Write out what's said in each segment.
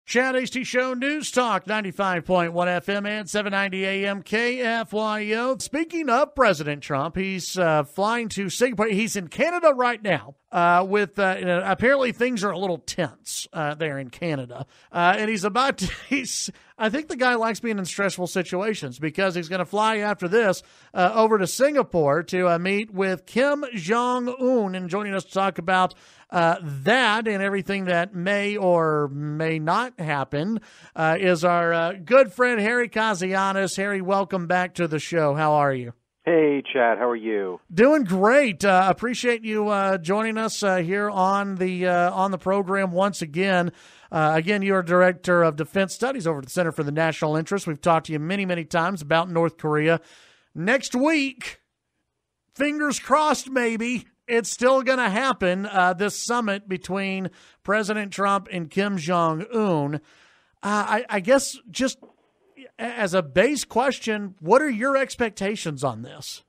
Chad Hasty Show, News Talk, 95.1 FM and 790 AM KFYO. Speaking of President Trump, he's flying to Singapore. He's in Canada right now with apparently things are a little tense there in Canada. And I think the guy likes being in stressful situations because he's going to fly after this over to Singapore to meet with Kim Jong-un. And joining us to talk about that and everything that may or may not happen is our good friend Harry Kazianis. Harry, welcome back to the show. How are you? Hey, Chad. How are you? Doing great. Appreciate you joining us here on the program once again. Again, you're Director of Defense Studies over at the Center for the National Interest. We've talked to you many, many times about North Korea. Next week, fingers crossed maybe, it's still going to happen, this summit between President Trump and Kim Jong-un. I guess just as a base question, what are your expectations on this?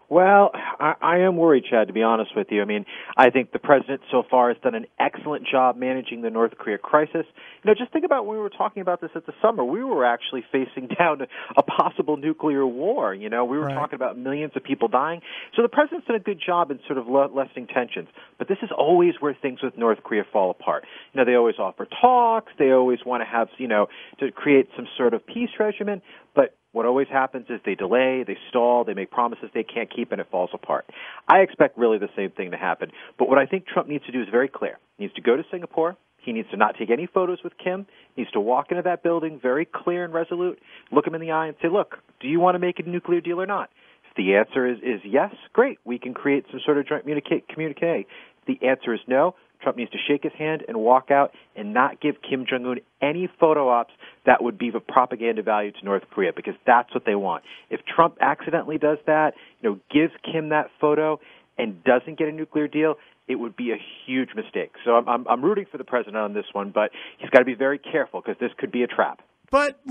Well, I am worried, Chad, to be honest with you. I mean, I think the president so far has done an excellent job managing the North Korea crisis. You know, just think about when we were talking about this at the summer. We were actually facing down a possible nuclear war. You know, we were talking about millions of people dying. So the president's done a good job in sort of lessening tensions. But this is always where things with North Korea fall apart. You know, they always offer talks. They always want to have, you know, to create some sort of peace regimen. But what always happens is they delay, they stall, they make promises they can't keep, and it falls apart. I expect really the same thing to happen. But what I think Trump needs to do is very clear. He needs to go to Singapore. He needs to not take any photos with Kim. He needs to walk into that building very clear and resolute, look him in the eye and say, look, do you want to make a nuclear deal or not? If the answer is yes, great. We can create some sort of joint communique. If the answer is no, Trump needs to shake his hand and walk out and not give Kim Jong-un any photo ops that would be of propaganda value to North Korea, because that's what they want. If Trump accidentally does that, you know, gives Kim that photo and doesn't get a nuclear deal, it would be a huge mistake. So I'm rooting for the president on this one, but he's got to be very careful because this could be a trap. But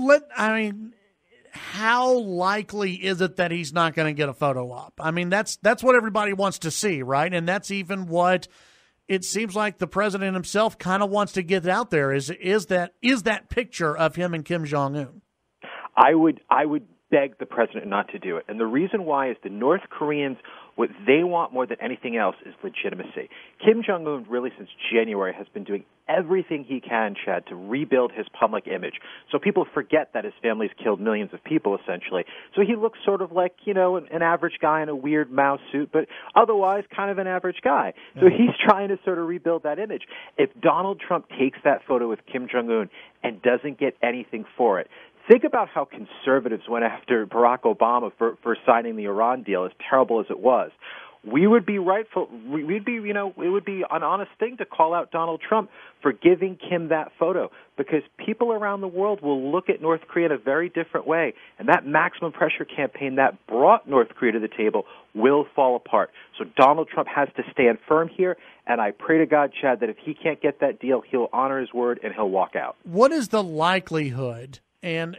how likely is it that he's not going to get a photo op? I mean, that's what everybody wants to see, right? And that's even what it seems like the president himself kind of wants to get out there. Is that picture of him and Kim Jong-un? I would beg the president not to do it. And the reason why is the North Koreans, what they want more than anything else is legitimacy. Kim Jong-un really since January has been doing everything he can, Chad, to rebuild his public image. So people forget that his family's killed millions of people, essentially. So he looks sort of like, you know, an average guy in a weird Mao suit, but otherwise kind of an average guy. So he's trying to sort of rebuild that image. If Donald Trump takes that photo with Kim Jong-un and doesn't get anything for it, think about how conservatives went after Barack Obama for signing the Iran deal, as terrible as it was. We would be rightful. We'd be, you know, it would be an honest thing to call out Donald Trump for giving Kim that photo, because people around the world will look at North Korea in a very different way. And that maximum pressure campaign that brought North Korea to the table will fall apart. So Donald Trump has to stand firm here. And I pray to God, Chad, that if he can't get that deal, he'll honor his word and he'll walk out. What is the likelihood? And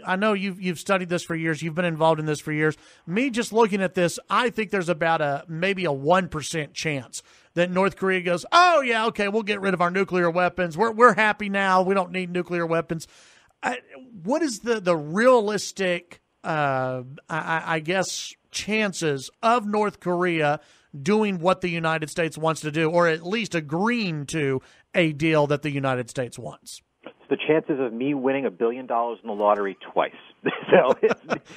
I know you've studied this for years. You've been involved in this for years. Me just looking at this, I think there's about maybe a 1% chance that North Korea goes, oh, yeah, okay, we'll get rid of our nuclear weapons. We're happy now. We don't need nuclear weapons. What is the realistic, I guess, chances of North Korea doing what the United States wants to do, or at least agreeing to a deal that the United States wants? The chances of me winning $1 billion in the lottery twice. So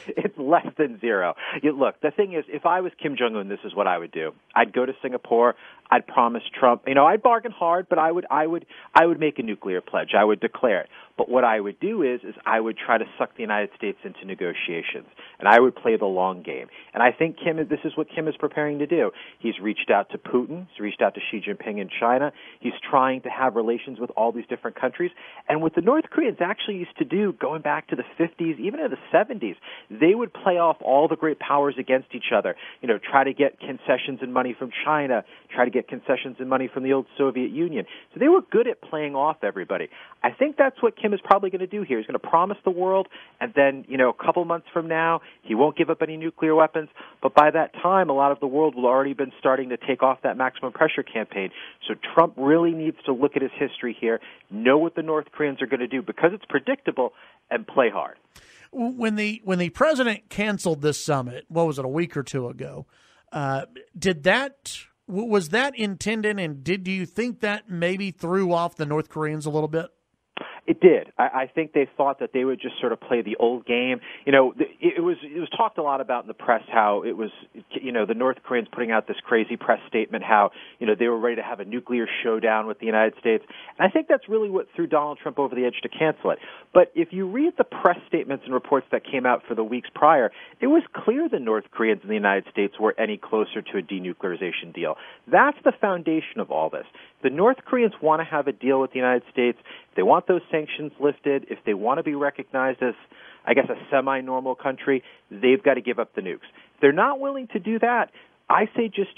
it's less than zero. Look, the thing is, if I was Kim Jong-un, this is what I would do. I'd go to Singapore. I'd promise Trump, you know, I'd bargain hard, but I would make a nuclear pledge. I would declare it. But what I would do is I would try to suck the United States into negotiations, and I would play the long game. And I think this is what Kim is preparing to do. He's reached out to Putin. He's reached out to Xi Jinping in China. He's trying to have relations with all these different countries. And what the North Koreans actually used to do, going back to the 50s, even in the 70s, they would play off all the great powers against each other. Try to get concessions and money from China, try to get concessions and money from the old Soviet Union. So they were good at playing off everybody. I think that's what Kim is probably going to do here. He's going to promise the world, and then, a couple months from now, he won't give up any nuclear weapons. But by that time, a lot of the world will already been starting to take off that maximum pressure campaign. So Trump really needs to look at his history here, know what the North Koreans are going to do because it's predictable, and play hard. When the president canceled this summit, what was it, a week or two ago? Was that intended, and do you think that maybe threw off the North Koreans a little bit? It did. I think they thought that they would just sort of play the old game. It was talked a lot about in the press how it was, the North Koreans putting out this crazy press statement how, they were ready to have a nuclear showdown with the United States. And I think that's really what threw Donald Trump over the edge to cancel it. But if you read the press statements and reports that came out for the weeks prior, it was clear the North Koreans and the United States were any closer to a denuclearization deal. That's the foundation of all this. The North Koreans want to have a deal with the United States. If they want those sanctions lifted, if they want to be recognized as, I guess, a semi-normal country, they've got to give up the nukes. If they're not willing to do that, I say just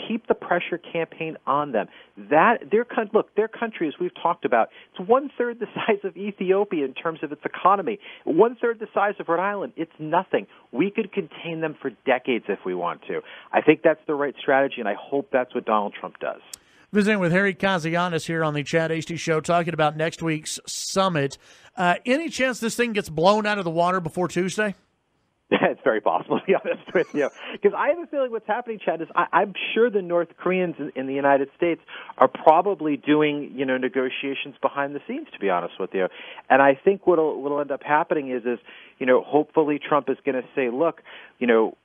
keep the pressure campaign on them. Their country, as we've talked about, it's one-third the size of Ethiopia in terms of its economy, one-third the size of Rhode Island. It's nothing. We could contain them for decades if we want to. I think that's the right strategy, and I hope that's what Donald Trump does. Visiting with Harry Kazianis here on the Chad Hasty Show, talking about next week's summit. Any chance this thing gets blown out of the water before Tuesday? It's very possible, to be honest with you. Because I have a feeling what's happening, Chad, is I'm sure the North Koreans in the United States are probably doing, negotiations behind the scenes, to be honest with you. And I think what'll end up happening is hopefully Trump is going to say, look,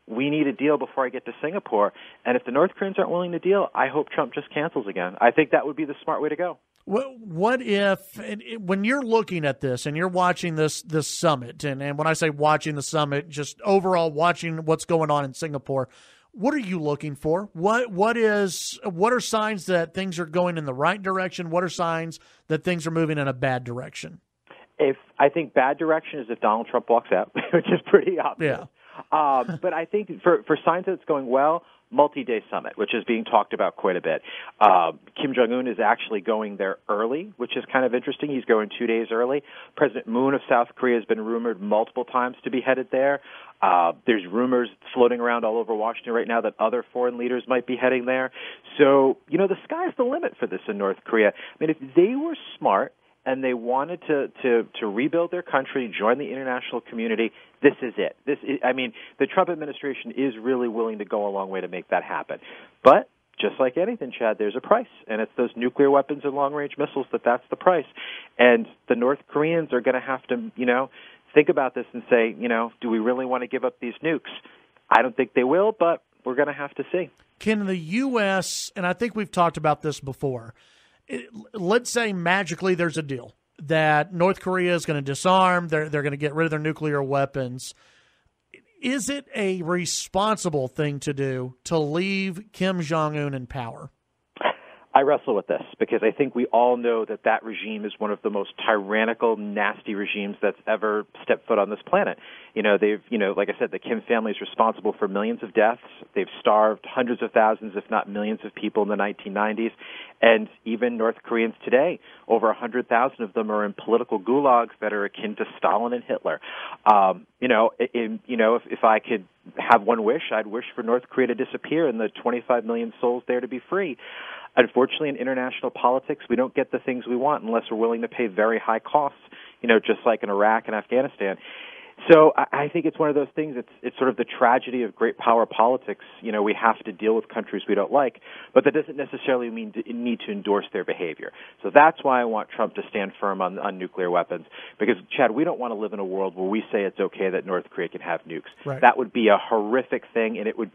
we need a deal before I get to Singapore. And if the North Koreans aren't willing to deal, I hope Trump just cancels again. I think that would be the smart way to go. What if, when you're looking at this and you're watching this summit, and when I say watching the summit, just overall watching what's going on in Singapore, what are you looking for? What are signs that things are going in the right direction? What are signs that things are moving in a bad direction? I think bad direction is if Donald Trump walks out, which is pretty obvious. Yeah. But I think for signs that it's going well, multi-day summit, which is being talked about quite a bit. Kim Jong-un is actually going there early, which is kind of interesting. He's going 2 days early. President Moon of South Korea has been rumored multiple times to be headed there. There's rumors floating around all over Washington right now that other foreign leaders might be heading there. So, the sky's the limit for this in North Korea. I mean, if they were smart and they wanted to rebuild their country, join the international community, this is it. The Trump administration is really willing to go a long way to make that happen. But just like anything, Chad, there's a price, and it's those nuclear weapons and long-range missiles that's the price. And the North Koreans are going to have to, think about this and say, do we really want to give up these nukes? I don't think they will, but we're going to have to see. Can the U.S., and I think we've talked about this before, let's say magically there's a deal that North Korea is going to disarm, they're going to get rid of their nuclear weapons. Is it a responsible thing to do to leave Kim Jong-un in power? I wrestle with this because I think we all know that regime is one of the most tyrannical, nasty regimes that's ever stepped foot on this planet. Like I said, the Kim family is responsible for millions of deaths. They've starved hundreds of thousands, if not millions of people in the 1990s. And even North Koreans today, over 100,000 of them are in political gulags that are akin to Stalin and Hitler. If I could have one wish, I'd wish for North Korea to disappear and the 25 million souls there to be free. Unfortunately, in international politics, we don't get the things we want unless we're willing to pay very high costs, just like in Iraq and Afghanistan. So I think it's one of those things. It's sort of the tragedy of great power politics. We have to deal with countries we don't like, but that doesn't necessarily mean need to endorse their behavior. So that's why I want Trump to stand firm on nuclear weapons. Because, Chad, we don't want to live in a world where we say it's okay that North Korea can have nukes. Right. That would be a horrific thing, and it would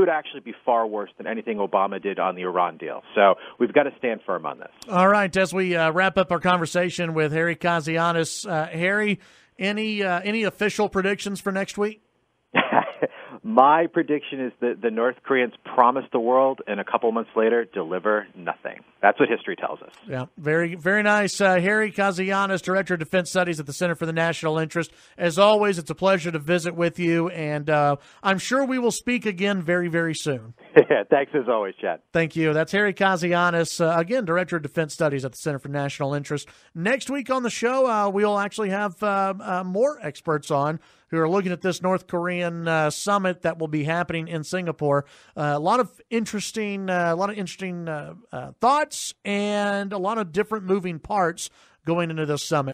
actually be far worse than anything Obama did on the Iran deal. So we've got to stand firm on this. All right, as we wrap up our conversation with Harry Kazianis, Harry, any official predictions for next week? My prediction is that the North Koreans promise the world and a couple months later deliver nothing. That's what history tells us. Yeah, very, very nice. Harry Kazianis, Director of Defense Studies at the Center for the National Interest. As always, it's a pleasure to visit with you, and I'm sure we will speak again very, very soon. Thanks as always, Chad. Thank you. That's Harry Kazianis, again, Director of Defense Studies at the Center for National Interest. Next week on the show, we'll actually have more experts on who are looking at this North Korean summit that will be happening in Singapore. A lot of interesting thoughts and a lot of different moving parts going into this summit.